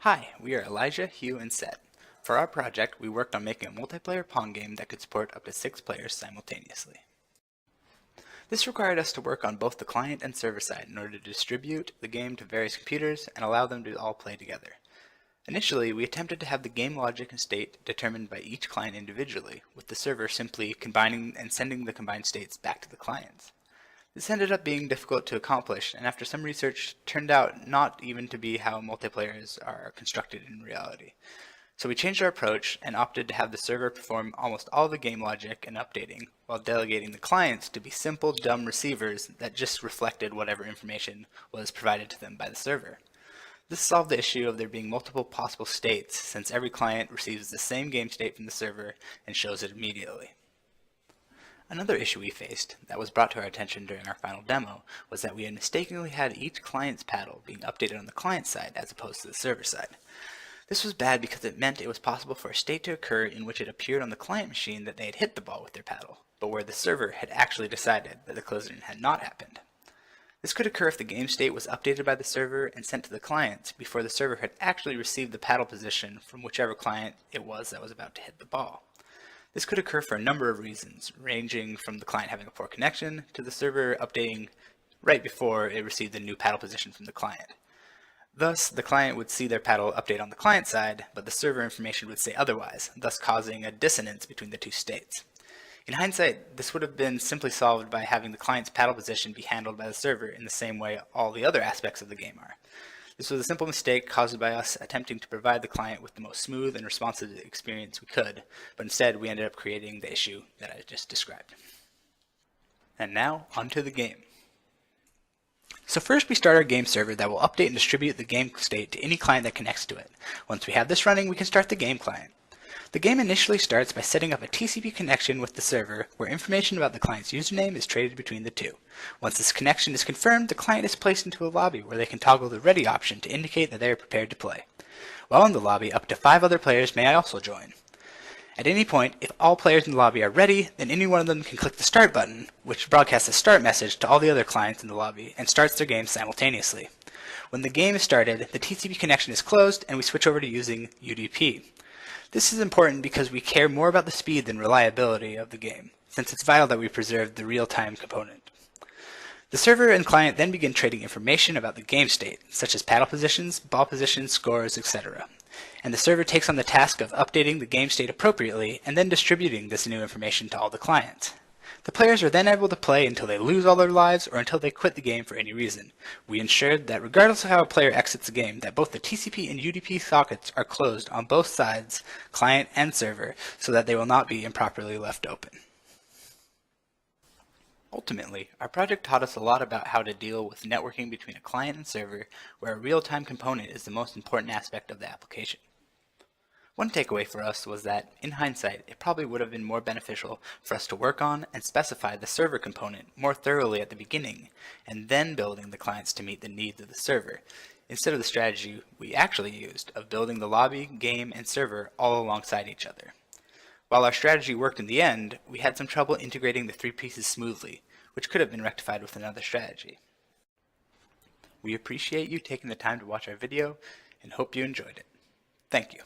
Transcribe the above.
Hi, we are Elijah, Hieu, and Seth. For our project, we worked on making a multiplayer Pong game that could support up to 6 players simultaneously. This required us to work on both the client and server side in order to distribute the game to various computers and allow them to all play together. Initially, we attempted to have the game logic and state determined by each client individually, with the server simply combining and sending the combined states back to the clients. This ended up being difficult to accomplish, and after some research, turned out not even to be how multiplayers are constructed in reality. So we changed our approach and opted to have the server perform almost all the game logic and updating, while delegating the clients to be simple, dumb receivers that just reflected whatever information was provided to them by the server. This solved the issue of there being multiple possible states, since every client receives the same game state from the server and shows it immediately. Another issue we faced that was brought to our attention during our final demo was that we had mistakenly had each client's paddle being updated on the client side as opposed to the server side. This was bad because it meant it was possible for a state to occur in which it appeared on the client machine that they had hit the ball with their paddle, but where the server had actually decided that the collision had not happened. This could occur if the game state was updated by the server and sent to the client before the server had actually received the paddle position from whichever client it was that was about to hit the ball. This could occur for a number of reasons, ranging from the client having a poor connection to the server updating right before it received the new paddle position from the client. Thus, the client would see their paddle update on the client side, but the server information would say otherwise, thus causing a dissonance between the two states. In hindsight, this would have been simply solved by having the client's paddle position be handled by the server in the same way all the other aspects of the game are. This was a simple mistake caused by us attempting to provide the client with the most smooth and responsive experience we could, but instead we ended up creating the issue that I just described. And now, onto the game. So first we start our game server that will update and distribute the game state to any client that connects to it. Once we have this running, we can start the game client. The game initially starts by setting up a TCP connection with the server where information about the client's username is traded between the two. Once this connection is confirmed, the client is placed into a lobby where they can toggle the ready option to indicate that they are prepared to play. While in the lobby, up to 5 other players may also join. At any point, if all players in the lobby are ready, then any one of them can click the start button, which broadcasts a start message to all the other clients in the lobby and starts their game simultaneously. When the game is started, the TCP connection is closed and we switch over to using UDP. This is important because we care more about the speed than reliability of the game, since it's vital that we preserve the real-time component. The server and client then begin trading information about the game state, such as paddle positions, ball positions, scores, etc. And the server takes on the task of updating the game state appropriately and then distributing this new information to all the clients. The players are then able to play until they lose all their lives or until they quit the game for any reason. We ensured that regardless of how a player exits the game, that both the TCP and UDP sockets are closed on both sides, client and server, so that they will not be improperly left open. Ultimately, our project taught us a lot about how to deal with networking between a client and server, where a real-time component is the most important aspect of the application. One takeaway for us was that, in hindsight, it probably would have been more beneficial for us to work on and specify the server component more thoroughly at the beginning, and then building the clients to meet the needs of the server, instead of the strategy we actually used of building the lobby, game, and server all alongside each other. While our strategy worked in the end, we had some trouble integrating the 3 pieces smoothly, which could have been rectified with another strategy. We appreciate you taking the time to watch our video and hope you enjoyed it. Thank you.